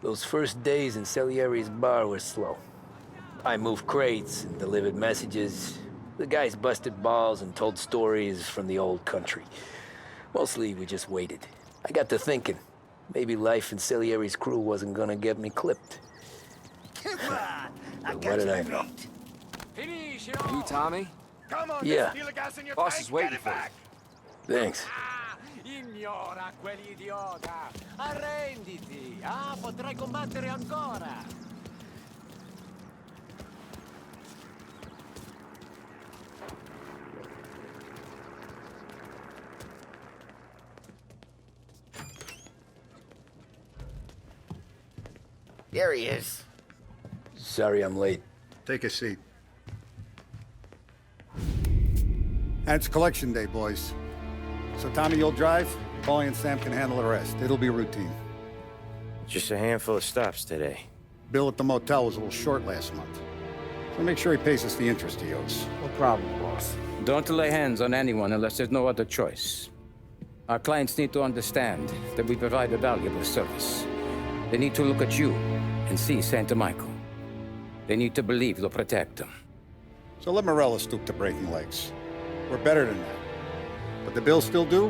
Those first days in Salieri's bar were slow. I moved crates and delivered messages. The guys busted balls and told stories from the old country. Mostly, we just waited. I got to thinking, maybe life in Salieri's crew wasn't gonna get me clipped. Come on! But what did I know? You, Tommy? Come on, Yeah. steal the gas in your Boss tank, is waiting get it for you. back. Thanks. Ignora quell'idiota! Arrenditi! Potrai combattere ancora! There he is. Sorry I'm late. Take a seat. And it's collection day, boys. So Tommy, you'll drive. Paulie and Sam can handle the rest. It'll be routine. Just a handful of stops today. Bill at the motel was a little short last month. So make sure he pays us the interest he owes. No problem, boss. Don't lay hands on anyone unless there's no other choice. Our clients need to understand that we provide a valuable service. They need to look at you and see Santa Michael. They need to believe you'll protect them. So let Morella stoop to breaking legs. We're better than that. But the bills still due,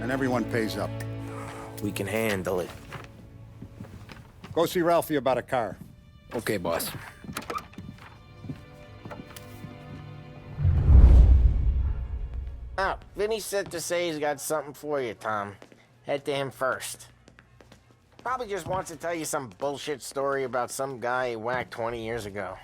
and everyone pays up. We can handle it. Go see Ralphie about a car. Okay, boss. Oh, Vinny said to say he's got something for you, Tom. Head to him first. Probably just wants to tell you some bullshit story about some guy he whacked 20 years ago.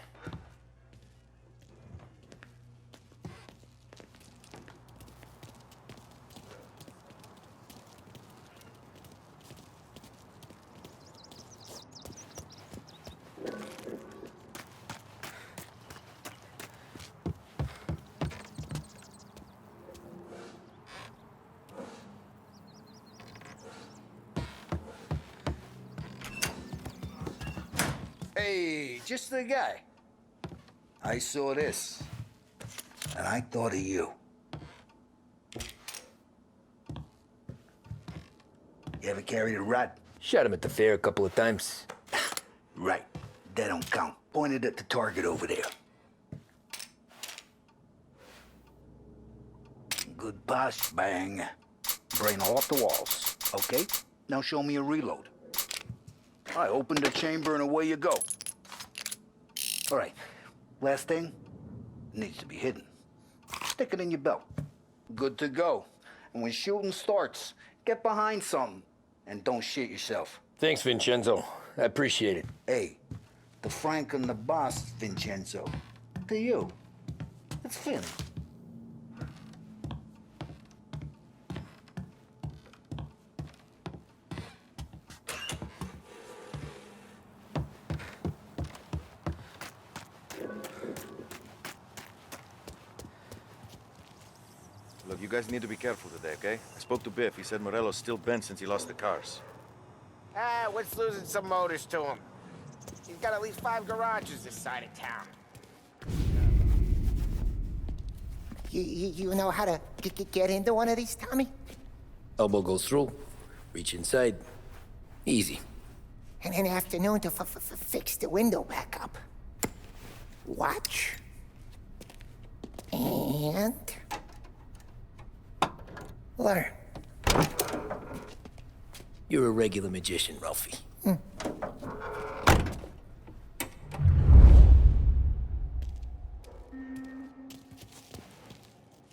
Hey, just the guy. I saw this, and I thought of you. You ever carried a rat? Shot him at the fair a couple of times. Right. That don't count. Pointed at the target over there. Good pass, bang. Brain off the walls. Okay? Now show me a reload. I opened the chamber and away you go. All right. Last thing. Needs to be hidden. Stick it in your belt. Good to go. And when shooting starts, get behind something. And don't shit yourself. Thanks, Vincenzo. I appreciate it. Hey, the Frank and the boss, Vincenzo. To you. It's Finn. Look, you guys need to be careful today, okay? I spoke to Biff. He said Morello's still bent since he lost the cars. What's losing some motors to him? He's got at least 5 garages this side of town. You know how to get into one of these, Tommy? Elbow goes through. Reach inside. Easy. And an afternoon to fix the window back up. Watch. And... learn. You're a regular magician, Ralphie.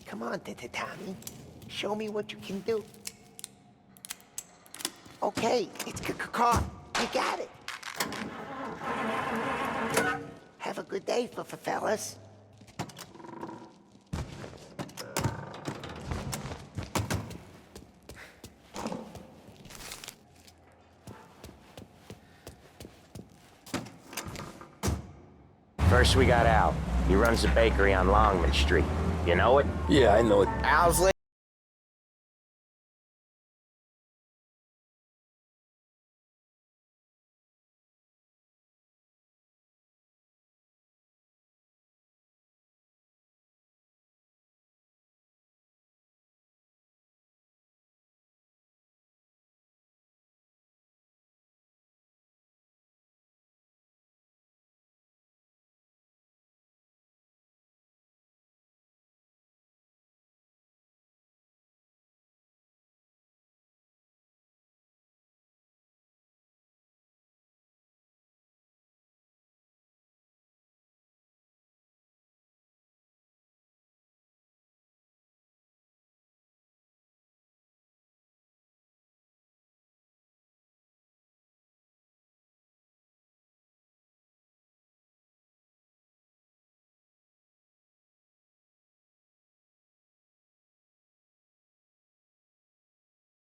Come on, Tommy. Show me what you can do. Okay, it's caught. You got it. Have a good day, fellas. First we got Al. He runs a bakery on Longman Street. You know it? Yeah, I know it. Al's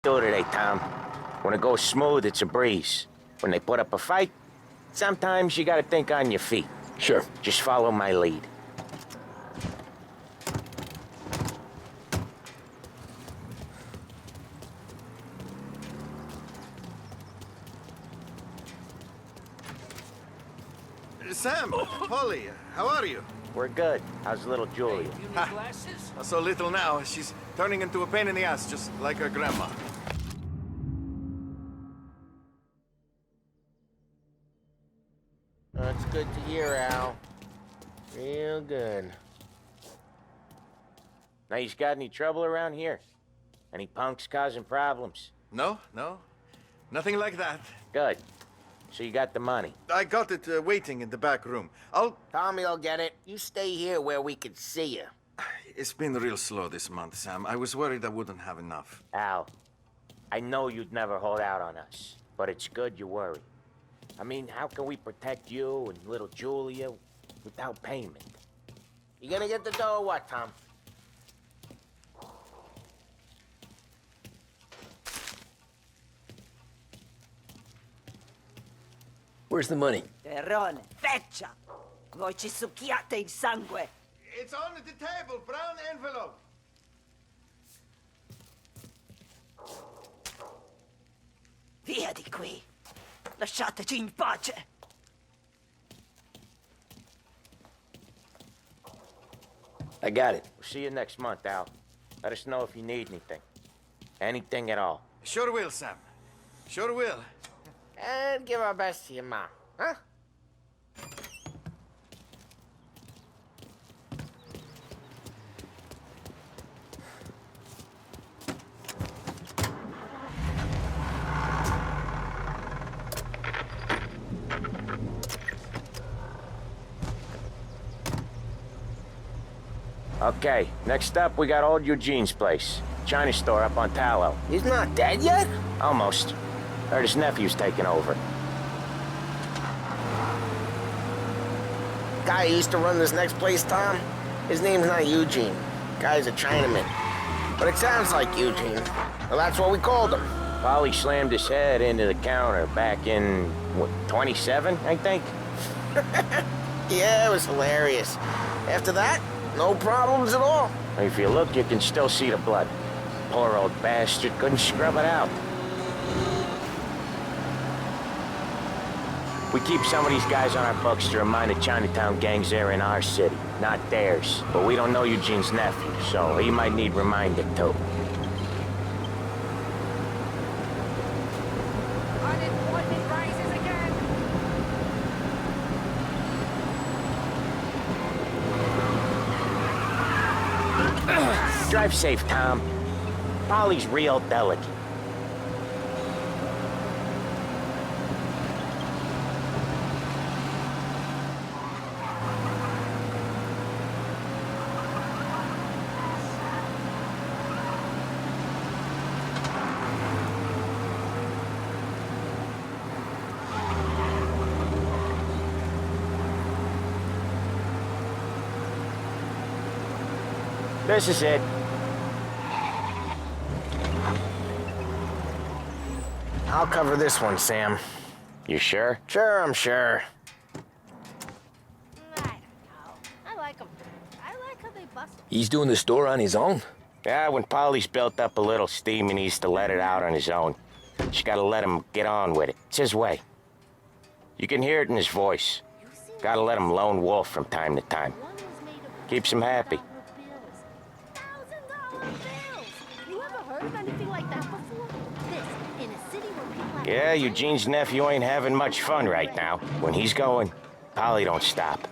do today, Tom. When it goes smooth, it's a breeze. When they put up a fight, sometimes you gotta think on your feet. Sure. Just follow my lead. Sam, Holly, how are you? We're good. How's little Julia? You need glasses? Not so little now. She's turning into a pain in the ass, just like her grandma. That's good to hear, Al. Real good. Now, you got any trouble around here? Any punks causing problems? No, nothing like that. Good. So you got the money. I got it waiting in the back room. Tommy'll get it. You stay here where we can see you. It's been real slow this month, Sam. I was worried I wouldn't have enough. Al, I know you'd never hold out on us, but it's good you worry. I mean, how can we protect you and little Julia without payment? You gonna get the dough or what, Tom? Where's the money? Terrone, feccia! Voi ci succhiate il sangue! It's on the table, brown envelope. Via di qui! Lasciateci in pace! I got it. We'll see you next month, Al. Let us know if you need anything. Anything at all. Sure will, Sam. Sure will. And give our best to your mom, huh? Okay, next up we got old Eugene's place. China store up on Tallow. He's not dead yet? Almost. Heard his nephew's taking over. Guy who used to run this next place, Tom? His name's not Eugene. Guy's a Chinaman. But it sounds like Eugene. Well, that's what we called him. Polly slammed his head into the counter back in, what, 27, I think? Yeah, it was hilarious. After that, no problems at all. If you look, you can still see the blood. Poor old bastard couldn't scrub it out. We keep some of these guys on our books to remind the Chinatown gangs they're in our city, not theirs. But we don't know Eugene's nephew, so he might need reminding too. Unemployment rises again. Drive safe, Tom. Polly's real delicate. This is it. I'll cover this one, Sam. You sure? Sure, I'm sure. I don't know. I like them. I like how they bust. He's doing the store on his own? Yeah, when Polly's built up a little steam, he needs to let it out on his own. Just gotta let him get on with it. It's his way. You can hear it in his voice. Gotta let him lone wolf from time to time. Keeps him happy. $1,000 bills. You ever heard of anything like that before? This in a city where people have... Yeah, Eugene's nephew ain't having much fun right now. When he's going, Polly don't stop.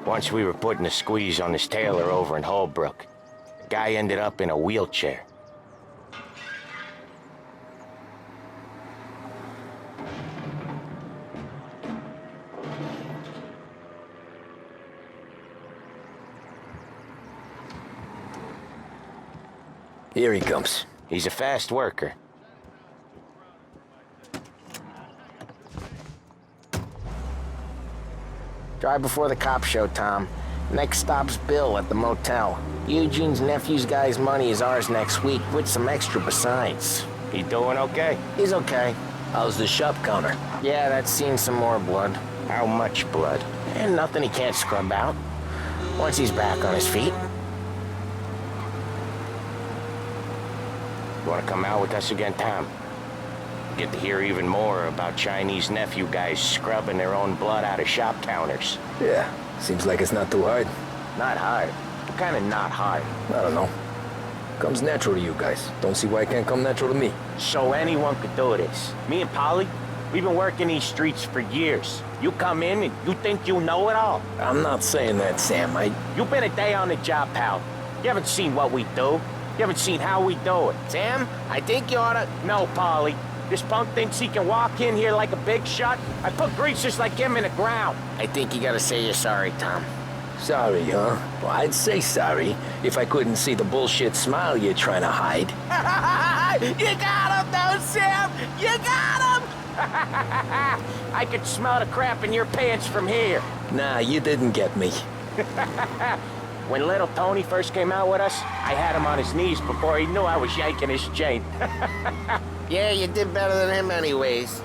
Once we were putting a squeeze on this tailor over in Holbrook. The guy ended up in a wheelchair. Here he comes. He's a fast worker. Drive before the cops show, Tom. Next stop's Bill at the motel. Eugene's nephew's guy's money is ours next week, with some extra besides. He doing okay? He's okay. How's the shop counter? Yeah, that's seen some more blood. How much blood? And nothing he can't scrub out. Once he's back on his feet. You wanna come out with us again, Tom? Get to hear even more about Chinese nephew guys scrubbing their own blood out of shop counters. Yeah, seems like it's not too hard. Not hard. What kind of not hard? I don't know. Comes natural to you guys. Don't see why it can't come natural to me. So anyone could do this. Me and Polly, we've been working these streets for years. You come in and you think you know it all. I'm not saying that, Sam. You've been a day on the job, pal. You haven't seen what we do. You haven't seen how we do it. Sam, I think you oughta... No, Polly. This punk thinks he can walk in here like a big shot. I put greasers like him in the ground. I think you gotta say you're sorry, Tom. Sorry, huh? Well, I'd say sorry if I couldn't see the bullshit smile you're trying to hide. You got him, though, Sam! You got him! I could smell the crap in your pants from here. Nah, you didn't get me. When little Tony first came out with us, I had him on his knees before he knew I was yanking his chain. Yeah, you did better than him anyways.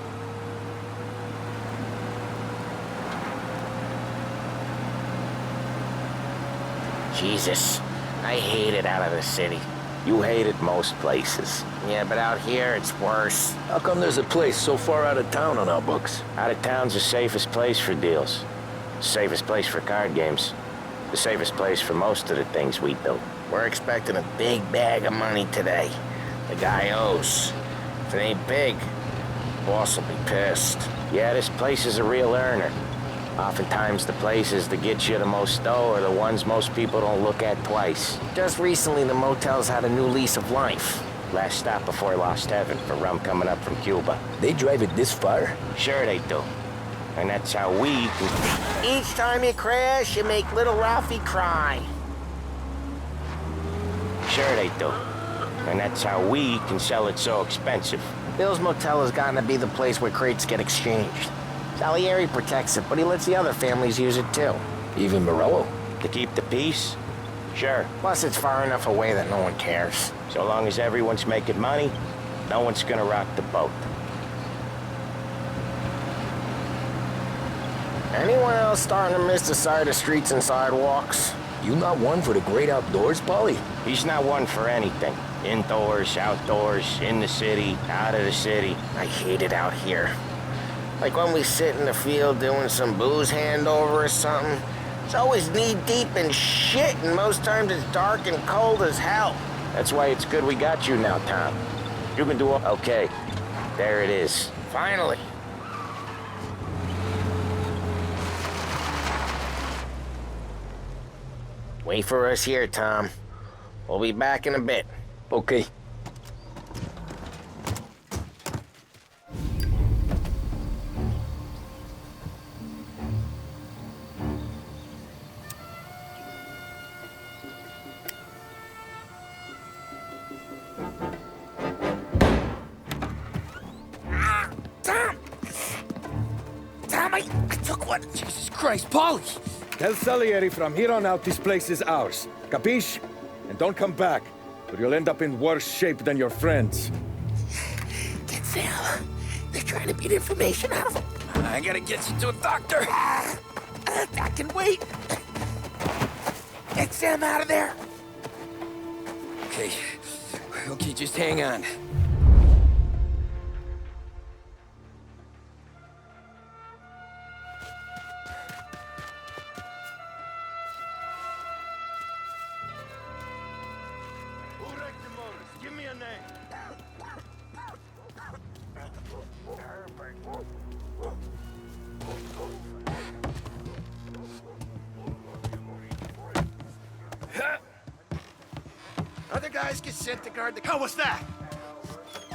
Jesus, I hate it out of the city. You hate it most places. Yeah, but out here, it's worse. How come there's a place so far out of town on our books? Out of town's the safest place for deals. The safest place for card games. The safest place for most of the things we do. We're expecting a big bag of money today. The guy owes. If it ain't big, boss will be pissed. Yeah, this place is a real earner. Oftentimes the places that get you the most dough are the ones most people don't look at twice. Just recently, the motel's had a new lease of life. Last stop before Lost Heaven for rum coming up from Cuba. They drive it this far? Sure they do. And that's how we can... Each time you crash, you make little Ralphie cry. Sure they do. And that's how we can sell it so expensive. Bill's Motel has gotten to be the place where crates get exchanged. Salieri protects it, but he lets the other families use it too. Even Morello? To keep the peace? Sure. Plus it's far enough away that no one cares. So long as everyone's making money, no one's gonna rock the boat. Anyone else starting to miss the side of streets and sidewalks? You not one for the great outdoors, Polly? He's not one for anything. Indoors, outdoors, in the city, out of the city. I hate it out here. Like when we sit in the field doing some booze handover or something. It's always knee-deep in shit, and most times it's dark and cold as hell. That's why it's good we got you now, Tom. You can do... Okay, there it is. Finally. Wait for us here, Tom. We'll be back in a bit. Okay. Tom, I took one. Jesus Christ, Polly! Tell Salieri from here on out this place is ours. Capiche? And don't come back, or you'll end up in worse shape than your friends. Get Sam. They're trying to beat information out of him. I gotta get you to a doctor. I can wait. Get Sam out of there. Okay. Okay, just hang on. Give me a name. Other guys get sent to guard the... How was that?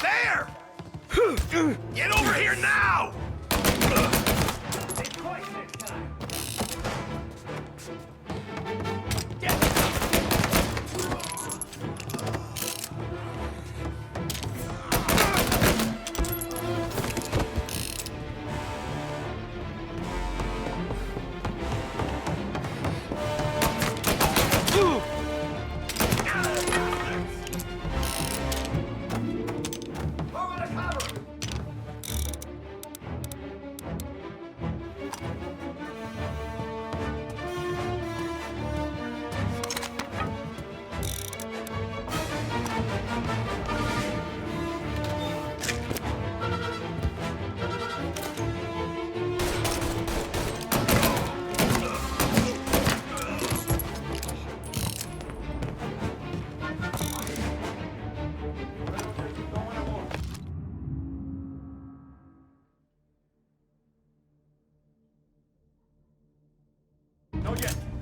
There! Get over here now!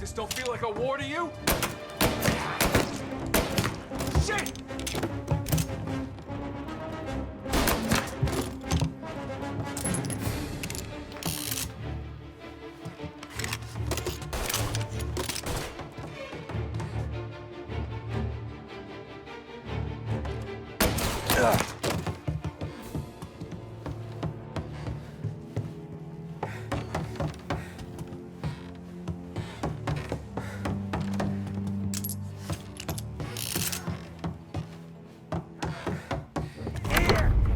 This don't feel like a war to you? Shit!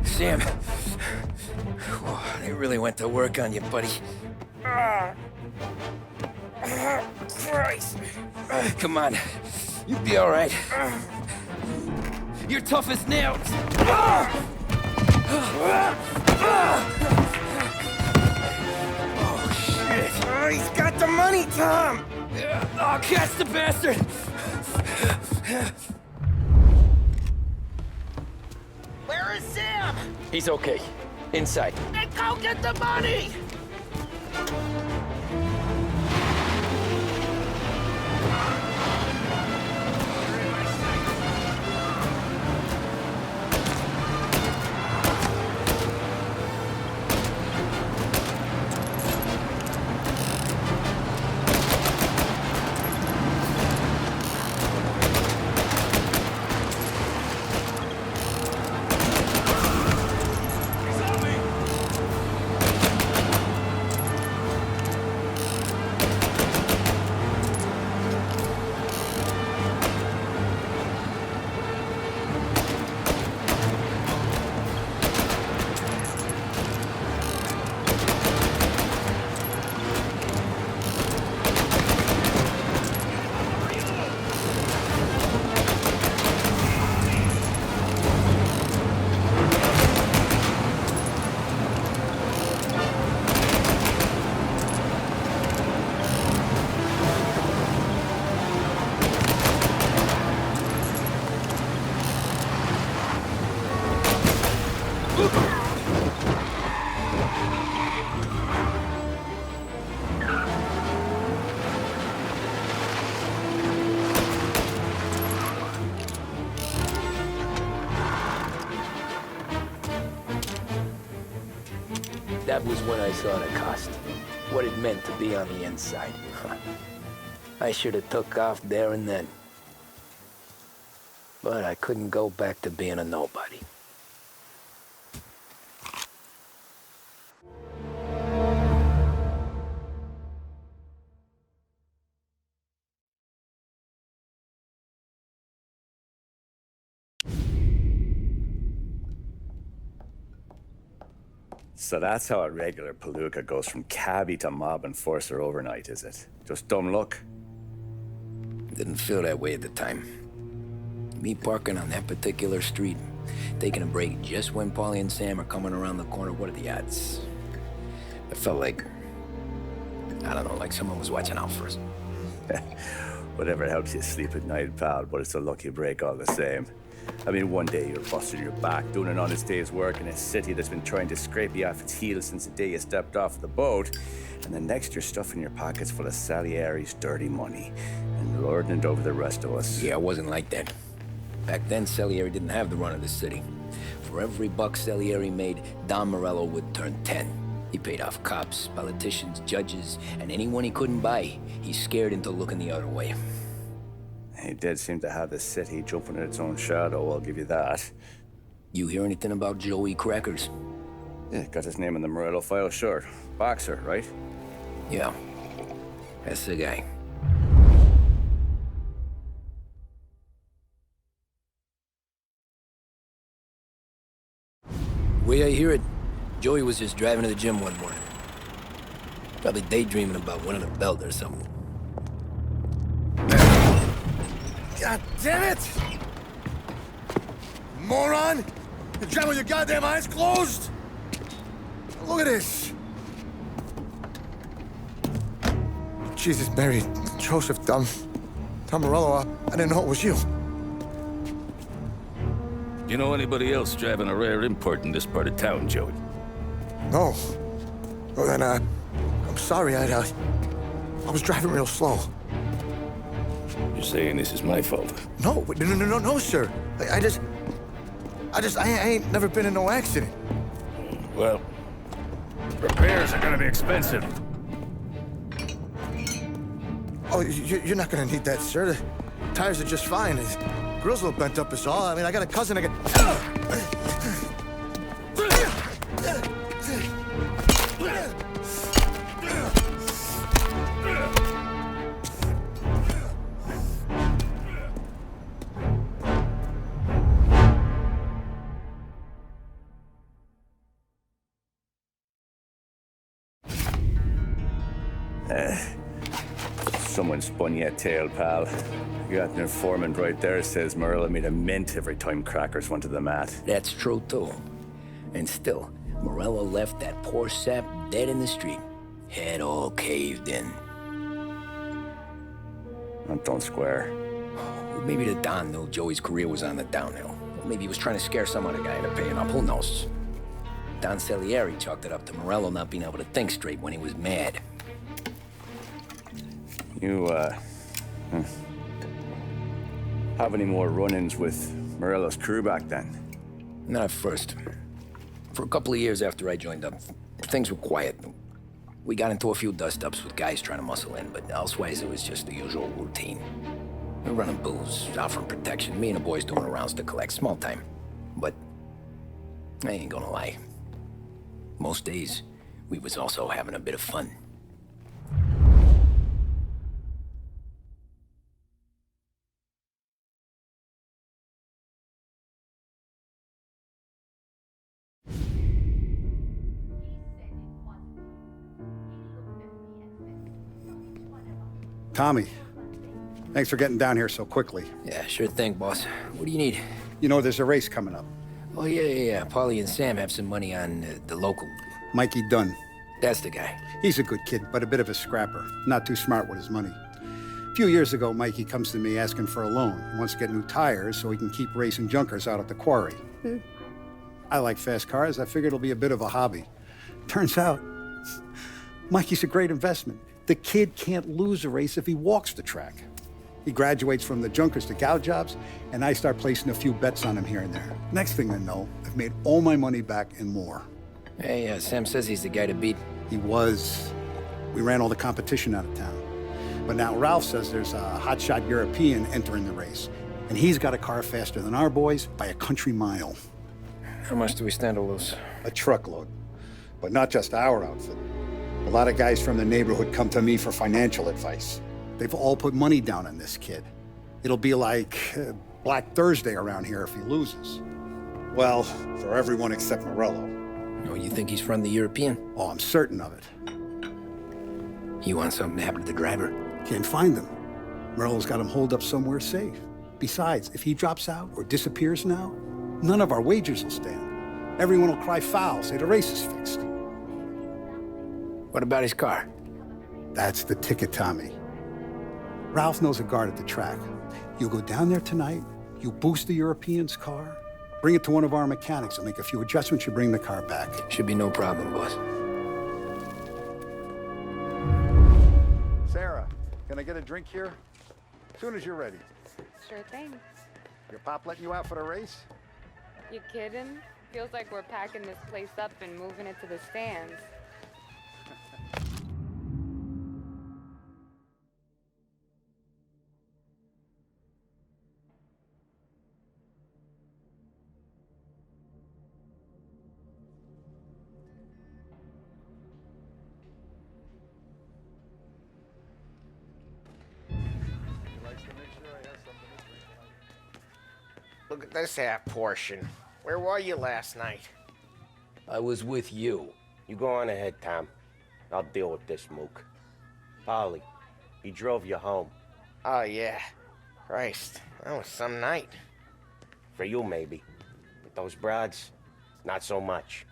Sam, they really went to work on you, buddy. Christ. Come on, you'll be all right. You're tough as nails. Oh, shit. Oh, he's got the money, Tom! I'll catch the bastard! Where is Sam? He's okay. Inside. Then go get the money! That was when I saw the cost. What it meant to be on the inside. I should have took off there and then. But I couldn't go back to being a nobody. So that's how a regular palooka goes from cabbie to mob enforcer overnight, is it? Just dumb luck? Didn't feel that way at the time. Me parking on that particular street, taking a break just when Paulie and Sam are coming around the corner, what are the odds? It felt like, I don't know, like someone was watching out for us. Whatever helps you sleep at night, pal, but it's a lucky break all the same. I mean, one day you're busting your back, doing an honest day's work in a city that's been trying to scrape you off its heels since the day you stepped off the boat, and the next you're stuffing your pockets full of Salieri's dirty money and lording it over the rest of us. Yeah, it wasn't like that. Back then, Salieri didn't have the run of the city. For every buck Salieri made, Don Morello would turn 10. He paid off cops, politicians, judges, and anyone he couldn't buy, he scared into looking the other way. He did seem to have the city jumping at its own shadow, I'll give you that. You hear anything about Joey Crackers? Yeah, got his name in the Morello file, sure. Boxer, right? Yeah, that's the guy. Way I hear it, Joey was just driving to the gym one morning. Probably daydreaming about winning a belt or something. God damn it! Moron! You're driving with your goddamn eyes closed? Look at this! Jesus, Mary, Joseph, Tom Morello, I didn't know it was you. You know anybody else driving a rare import in this part of town, Joey? No. Well, then, I'm sorry, I was driving real slow. You're saying this is my fault? No, no, sir. I ain't never been in no accident. Well, repairs are gonna be expensive. Oh, you're not gonna need that, sir. The tires are just fine. His grill's a little bent up is all. I mean, I got a cousin I can... Someone spun you a tail, pal. You got an informant right there says Morello made a mint every time crackers went to the mat. That's true, too. And still, Morello left that poor sap dead in the street. Head all caved in. That don't square. Maybe the Don knew Joey's career was on the downhill. Maybe he was trying to scare some other guy into paying up. Who knows? Don Salieri chalked it up to Morello not being able to think straight when he was mad. You, have any more run-ins with Morello's crew back then? Not at first. For a couple of years after I joined up, things were quiet. We got into a few dust-ups with guys trying to muscle in, but elsewise it was just the usual routine. We were running booze, offering protection, me and the boys doing the rounds to collect, small time. But I ain't gonna lie. Most days, we was also having a bit of fun. Tommy, thanks for getting down here so quickly. Yeah, sure thing, boss. What do you need? You know there's a race coming up. Oh, yeah. Paulie and Sam have some money on the local... Mikey Dunn. That's the guy. He's a good kid, but a bit of a scrapper. Not too smart with his money. A few years ago, Mikey comes to me asking for a loan. He wants to get new tires so he can keep racing junkers out at the quarry. I like fast cars. I figured it'll be a bit of a hobby. Turns out, Mikey's a great investment. The kid can't lose a race if he walks the track. He graduates from the junkers to gal jobs, and I start placing a few bets on him here and there. Next thing I know, I've made all my money back and more. Hey, Sam says he's the guy to beat. He was. We ran all the competition out of town. But now Ralph says there's a hotshot European entering the race, and he's got a car faster than our boys by a country mile. How much do we stand to lose? A truckload. But not just our outfit. A lot of guys from the neighborhood come to me for financial advice. They've all put money down on this kid. It'll be like Black Thursday around here if he loses. Well, for everyone except Morello. Oh, you think he's from the European? Oh, I'm certain of it. You want something to happen to the driver? Can't find him. Morello's got him holed up somewhere safe. Besides, if he drops out or disappears now, none of our wagers will stand. Everyone will cry foul, say the race is fixed. What about his car? That's the ticket, Tommy. Ralph knows a guard at the track. You go down there tonight, you boost the European's car, bring it to one of our mechanics, and make a few adjustments, you bring the car back. Should be no problem, boss. Sarah, can I get a drink here? As soon as you're ready. Sure thing. Your pop letting you out for the race? You kidding? Feels like we're packing this place up and moving it to the stands. Look at this half portion. Where were you last night? I was with you. You go on ahead, Tom. I'll deal with this mook. Polly, he drove you home. Oh, yeah. Christ, that was some night. For you, maybe. But those broads, not so much.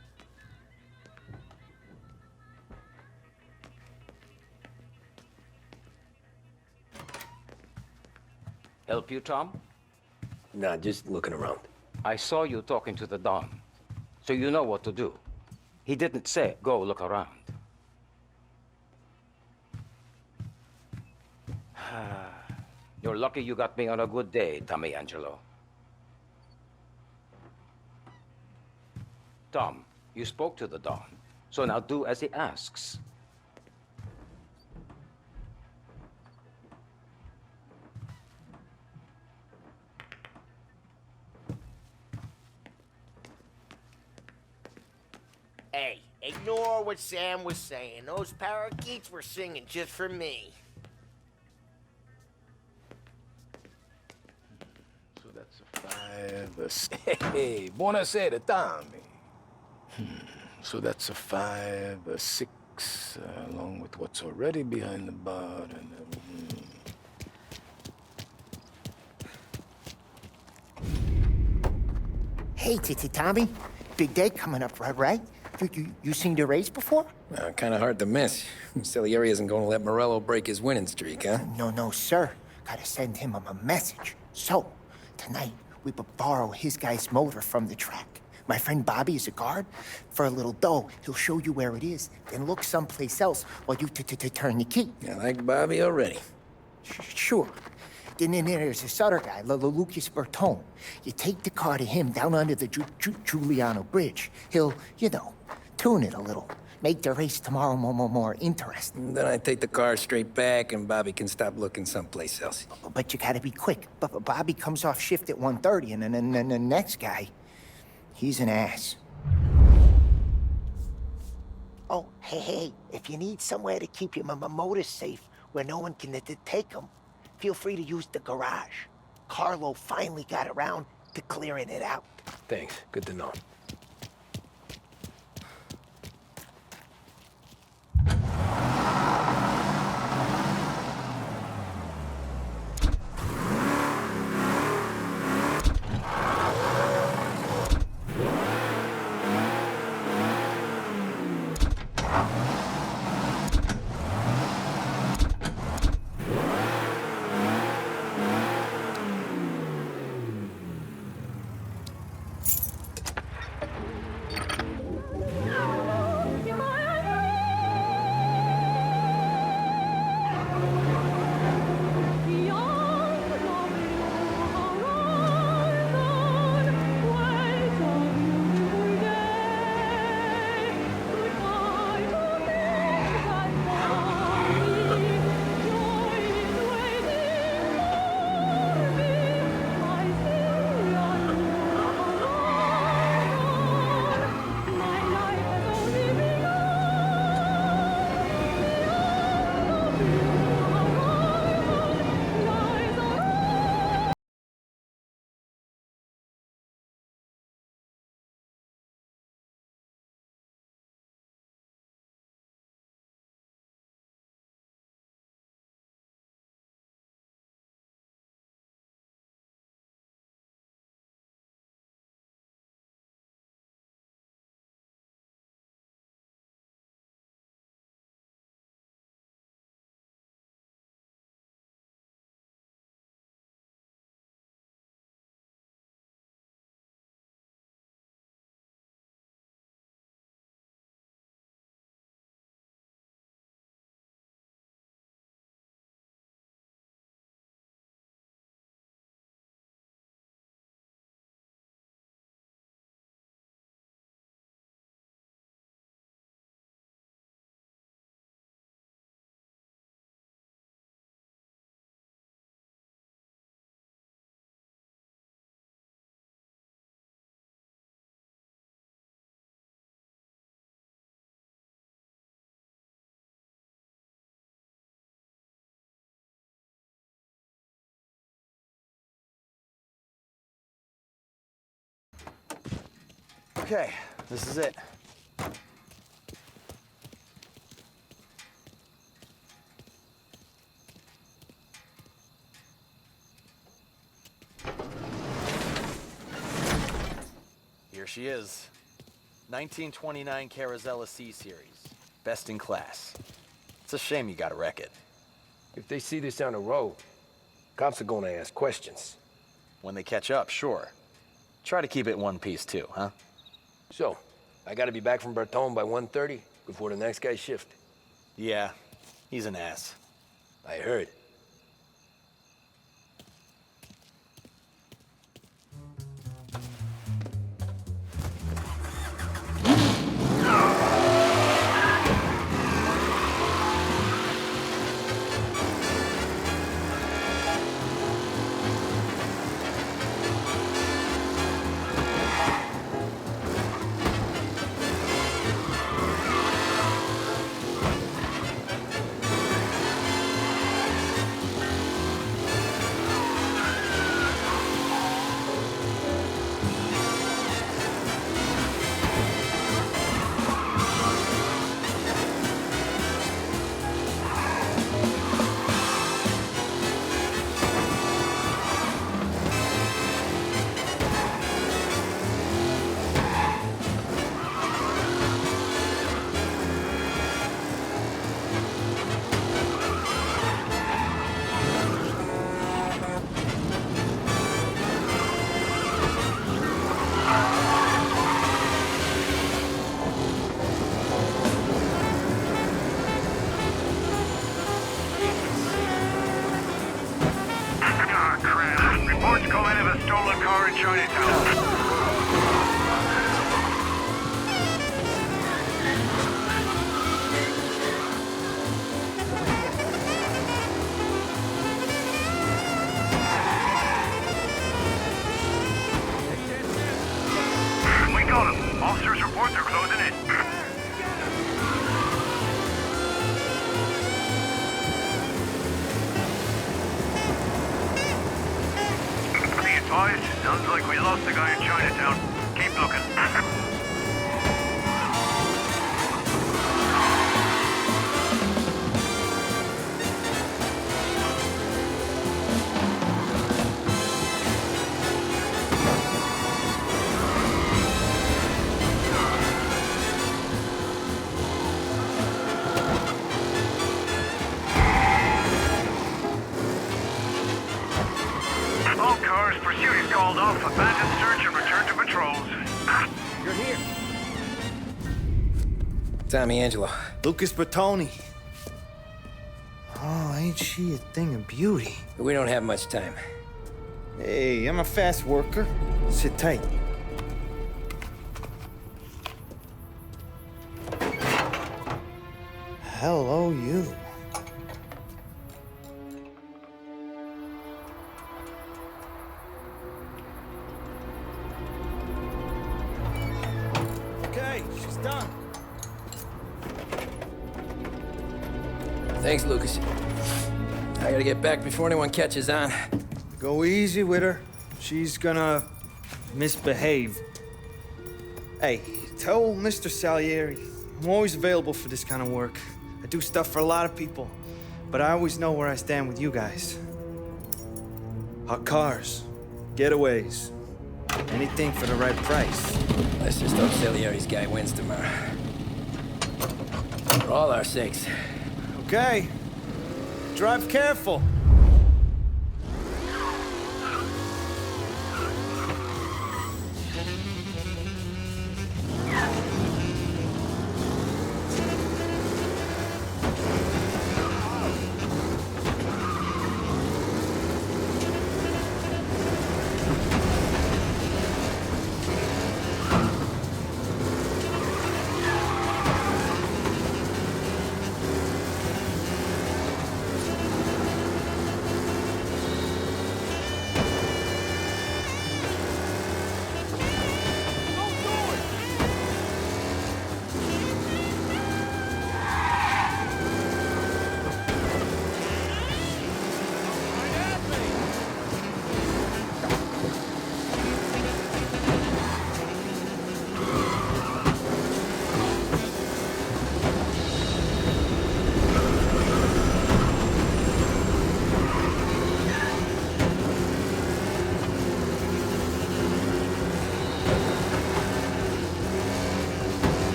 Help you, Tom? Nah, just looking around. I saw you talking to the Don, so you know what to do. He didn't say, go look around. You're lucky lucky you got me on a good day, Tommy Angelo. Tom, you spoke to the Don, so now do as he asks. Hey, ignore what Sam was saying. Those parakeets were singing just for me. So that's a 5, a... Hey, buonasera, Tommy. So that's a 5, a 6, along with what's already behind the bar, and Hey, Tommy. Big day coming up, right? You seen the race before? Kind of hard to miss. Salieri isn't going to let Morello break his winning streak, huh? No, sir. Gotta send him a message. So, tonight, we borrow his guy's motor from the track. My friend Bobby is a guard. For a little dough, he'll show you where it is, then look someplace else while you turn the key. I like Bobby already. Sure. Then there's this other guy, Lucas Bertone. You take the car to him down under the Giuliano Bridge. He'll, tune it a little. Make the race tomorrow more interesting. Then I take the car straight back and Bobby can stop looking someplace else. But you gotta be quick. Bobby comes off shift at 1:30, and then the next guy, he's an ass. Oh, hey, if you need somewhere to keep your motor safe where no one can take them, feel free to use the garage. Carlo finally got around to clearing it out. Thanks. Good to know. Okay, this is it. Here she is. 1929 Carazella C Series. Best in class. It's a shame you gotta wreck it. If they see this on the road, cops are gonna ask questions. When they catch up, sure. Try to keep it one piece too, huh? So, I gotta be back from Bertone by 1:30 before the next guy's shift. Yeah, he's an ass. I heard. Chinatown. We got him. Officers report they're closing in. Be advised, sounds like we lost the guy in Chinatown. Keep looking. All cars, pursuit is called off. Abandon search and return to patrols. You're here. Tommy Angelo. Lucas Bertoni. Oh, ain't she a thing of beauty? We don't have much time. Hey, I'm a fast worker. Sit tight. Hello, you. Okay, she's done. Thanks, Lucas. I gotta get back before anyone catches on. Go easy with her. She's gonna misbehave. Hey, tell Mr. Salieri I'm always available for this kind of work. I do stuff for a lot of people, but I always know where I stand with you guys. Hot cars, getaways, anything for the right price. Let's just hope Salieri's guy wins tomorrow. For all our sakes. Okay. Drive careful.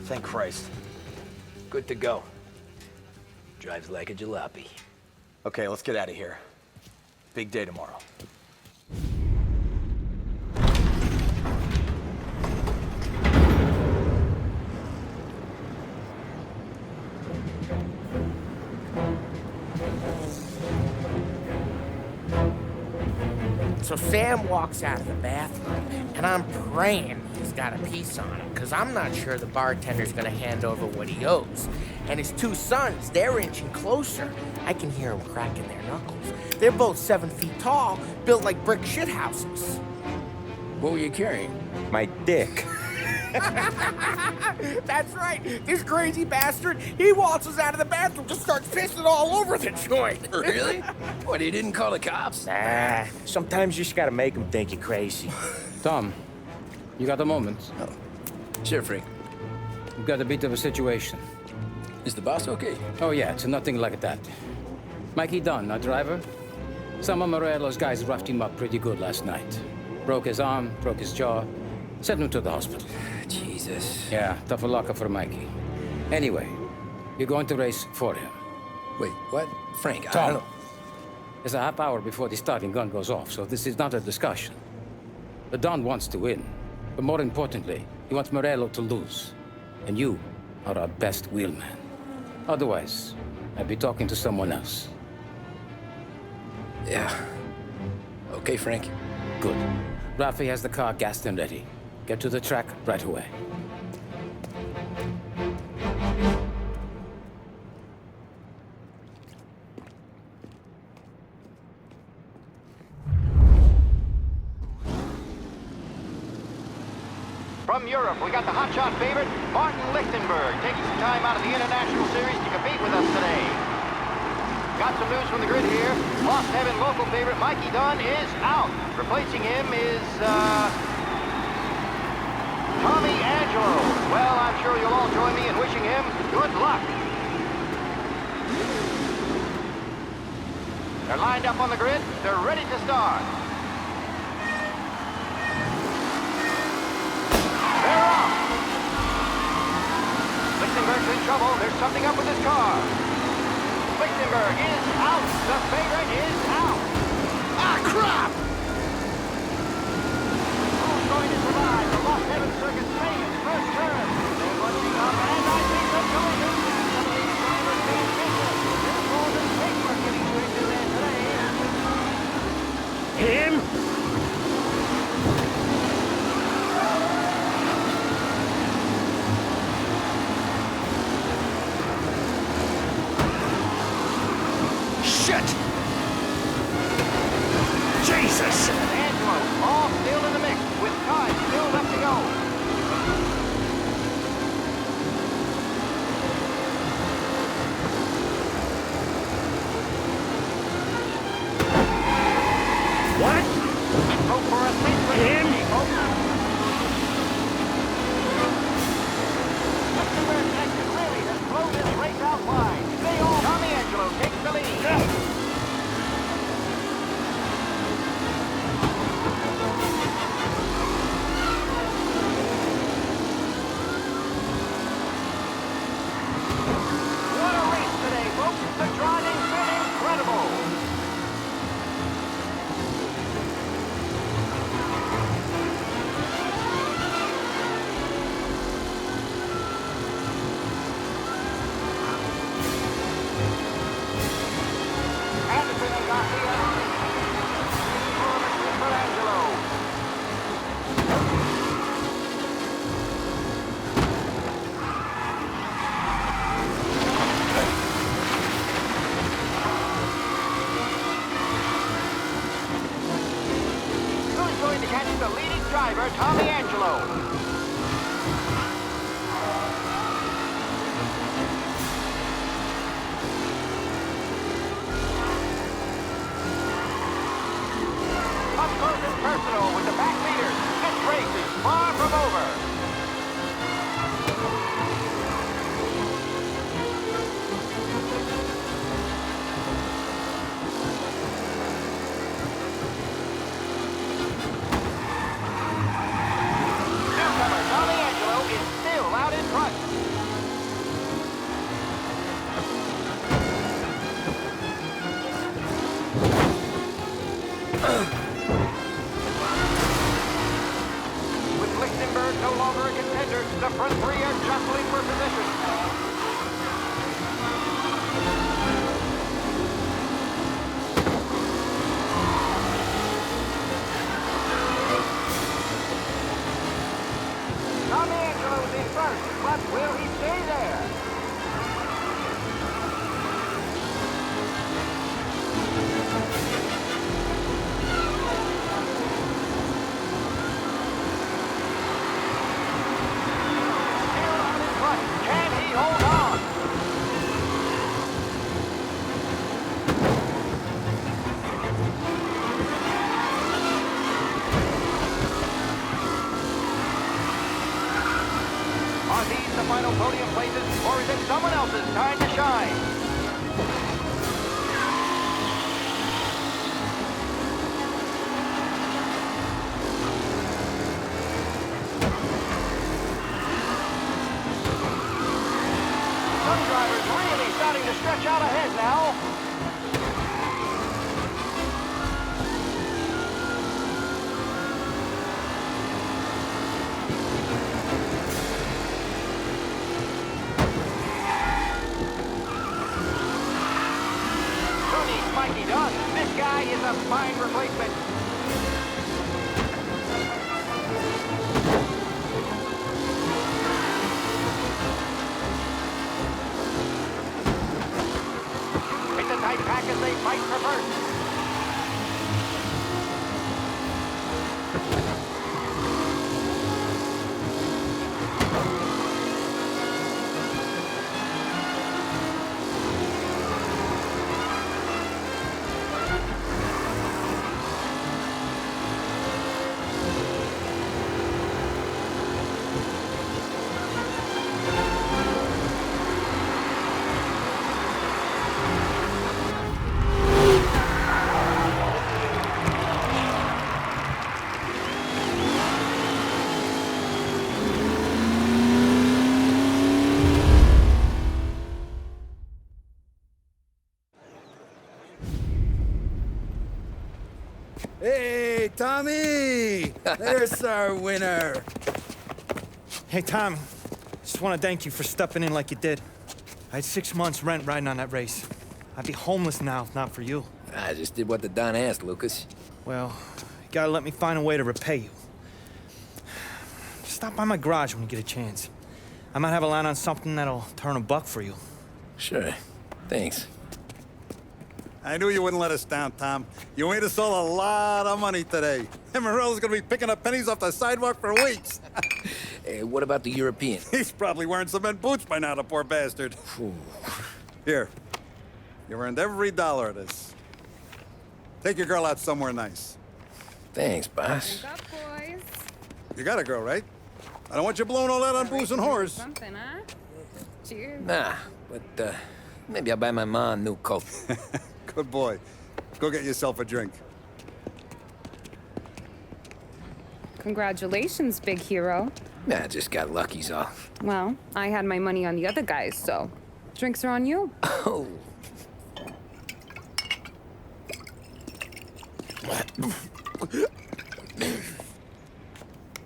Thank Christ. Good to go. Drives like a jalopy. Okay, let's get out of here. Big day tomorrow. So Sam walks out of the bathroom, and I'm praying he's got a piece on him, because I'm not sure the bartender's gonna hand over what he owes. And his two sons, they're inching closer. I can hear them cracking their knuckles. They're both 7 feet tall, built like brick shithouses. What were you carrying? My dick. That's right. This crazy bastard, he waltzes out of the bathroom, just starts pissing all over the joint. Really? What, he didn't call the cops? Nah, sometimes you just gotta make them think you're crazy. Tom, you got a moment? Oh. Sure, Frank. We've got a bit of a situation. Is the boss okay? Oh, yeah, it's nothing like that. Mikey Dunn, our driver. Some of Morello's guys roughed him up pretty good last night. Broke his arm, broke his jaw, sent him to the hospital. Jesus. Yeah, tough luck for Mikey. Anyway, you're going to race for him. Wait, what? Frank, I Tom, don't know. It's a half hour before the starting gun goes off, so this is not a discussion. The Don wants to win, but more importantly, he wants Morello to lose. And you are our best wheelman. Otherwise, I'd be talking to someone else. Yeah. Okay, Frank. Good. Rafi has the car gassed and ready. Get to the track right away. From Europe, we got the hotshot favorite, Martin Lichtenberg, taking some time out of the International Series to compete with us today. Got some news from the grid here. Lost Heaven local favorite Mikey Dunn is out. Replacing him is, Tommy Angelo. Well, I'm sure you'll all join me in wishing him good luck. They're lined up on the grid. They're ready to start. They're off. Lichtenberg's in trouble. There's something up with his car. Lichtenberg is out. The favorite is out. Ah, crap! Who's going to survive the Lost Heaven Circuit's famous first turn? They're bunching up, and I think they're going to. Some of these drivers being business. There's more than paper getting straight in there today. Him? Shit! Jesus! Angelo, all still in the mix, with time still left to go. three are jostling for position. Tommy Angelo is in front, but will he stay there? Can he hold on? Are these the final podium places, or is it someone else's time to shine? Some drivers really starting to stretch out ahead now. Tony's Mikey Dunn. This guy is a fine replacement. It's a tight pack as they fight for first. Hey, Tommy! There's our winner. Hey, Tommy. Just want to thank you for stepping in like you did. I had 6 months rent riding on that race. I'd be homeless now if not for you. I just did what the Don asked, Lucas. Well, you gotta let me find a way to repay you. Stop by my garage when you get a chance. I might have a line on something that'll turn a buck for you. Sure. Thanks. I knew you wouldn't let us down, Tom. You made us all a lot of money today. And Morello's gonna be picking up pennies off the sidewalk for weeks. Hey, what about the European? He's probably wearing cement boots by now, the poor bastard. Here. You earned every dollar of this. Take your girl out somewhere nice. Thanks, boss. Drink up, boys. You got a girl, right? I don't want you blowing all that on booze and whores. Something, huh? Cheers. Nah, but maybe I'll buy my mom a new coat. Good boy. Go get yourself a drink. Congratulations, big hero. Nah, just got lucky's all. Well, I had my money on the other guys, so drinks are on you. Oh.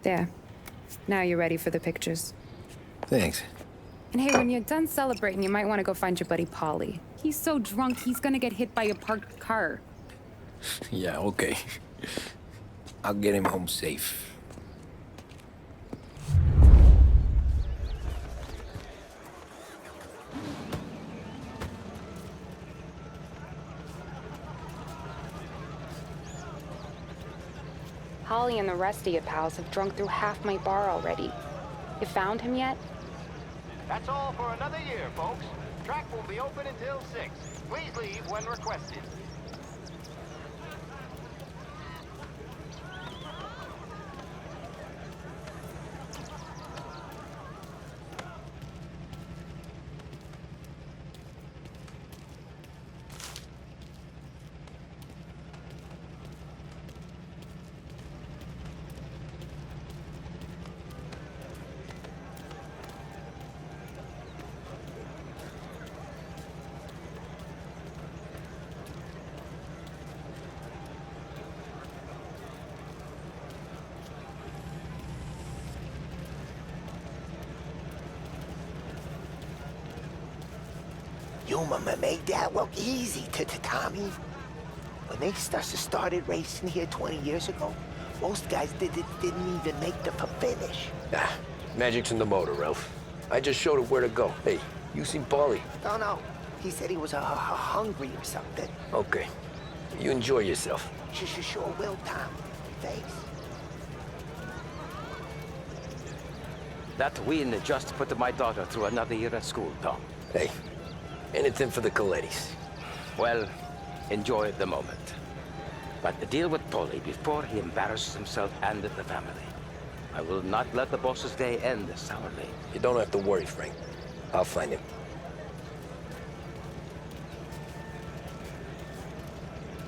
There. Now you're ready for the pictures. Thanks. And hey, when you're done celebrating, you might want to go find your buddy Paulie. He's so drunk, he's gonna get hit by a parked car. Yeah, okay. I'll get him home safe. Holly and the rest of your pals have drunk through half my bar already. You found him yet? That's all for another year, folks. Track will be open until 6. Please leave when requested. You made that look easy to Tommy. When they started racing here 20 years ago, most guys didn't even make the finish. Ah, magic's in the motor, Ralph. I just showed it where to go. Hey, you seen Paulie? No. He said he was hungry or something. Okay. You enjoy yourself. Sure will, Tom. Thanks. That win just put my daughter through another year at school, Tom. Hey, anything for the Colettis. Well, enjoy the moment. But deal with Paulie before he embarrasses himself and the family. I will not let the boss's day end sourly. You don't have to worry, Frank. I'll find him.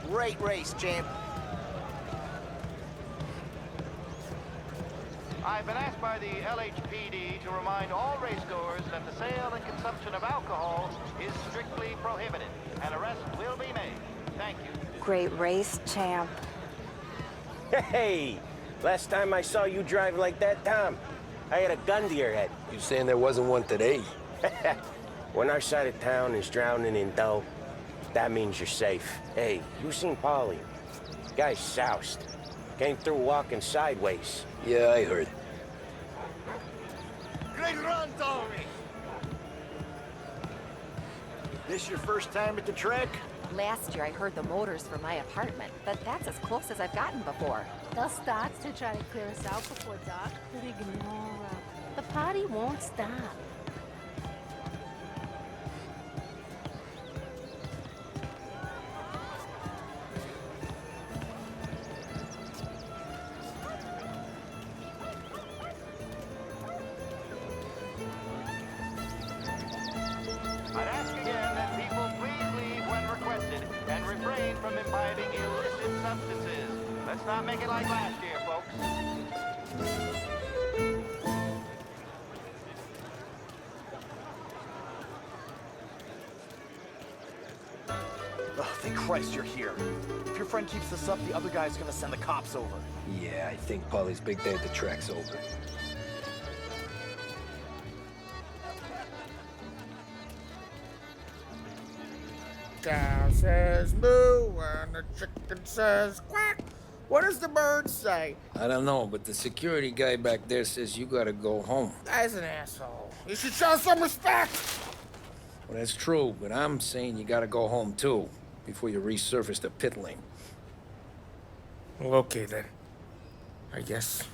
Great race, champ. I've been asked by the LHPD to remind all racegoers that the sale and consumption of alcohol is strictly prohibited. An arrest will be made. Thank you. Great race, champ. Hey, last time I saw you drive like that, Tom, I had a gun to your head. You saying there wasn't one today? When our side of town is drowning in dough, that means you're safe. Hey, you seen Paulie? Guy's soused. Came through walking sideways. Yeah, I heard. Great run, Tommy! This your first time at the track? Last year I heard the motors from my apartment, but that's as close as I've gotten before. They'll start to try to clear us out before dark, but ignore them. The party won't stop. I'd ask again that people please leave when requested and refrain from imbibing illicit substances. Let's not make it like last year, folks. Oh, thank Christ you're here. If your friend keeps this up, the other guy's gonna send the cops over. Yeah, I think Paulie's big day at the track's over. Cow says moo and the chicken says quack. What does the bird say? I don't know, but the security guy back there says you gotta go home. Guy's an asshole. You should show some respect. Well, that's true, but I'm saying you gotta go home too, before you resurface the pit lane. Well, okay then. I guess.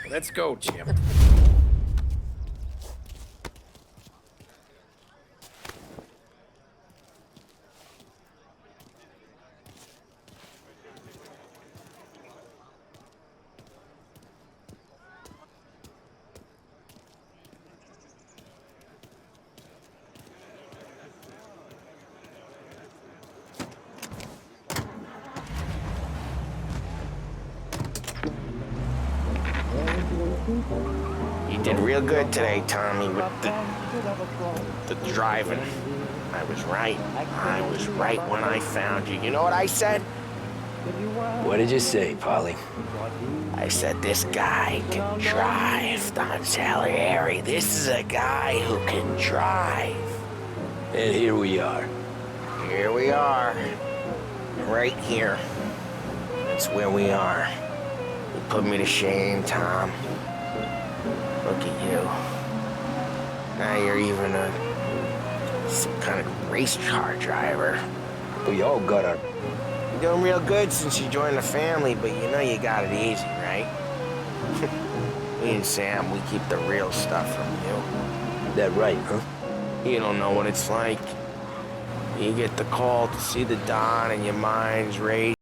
Let's go, Jim. You did real good today, Tommy, with the driving. I was right. I was right when I found you. You know what I said? What did you say, Paulie? I said, this guy can drive, Don Salieri. This is a guy who can drive. And here we are. Here we are. Right here. That's where we are. You put me to shame, Tom. Look at you. Now you're even some kind of race car driver. We all got our... You're doing real good since you joined the family, but you know you got it easy, right? Me and Sam, we keep the real stuff from you. That right, huh? You don't know what it's like. You get the call to see the Don and your mind's racing.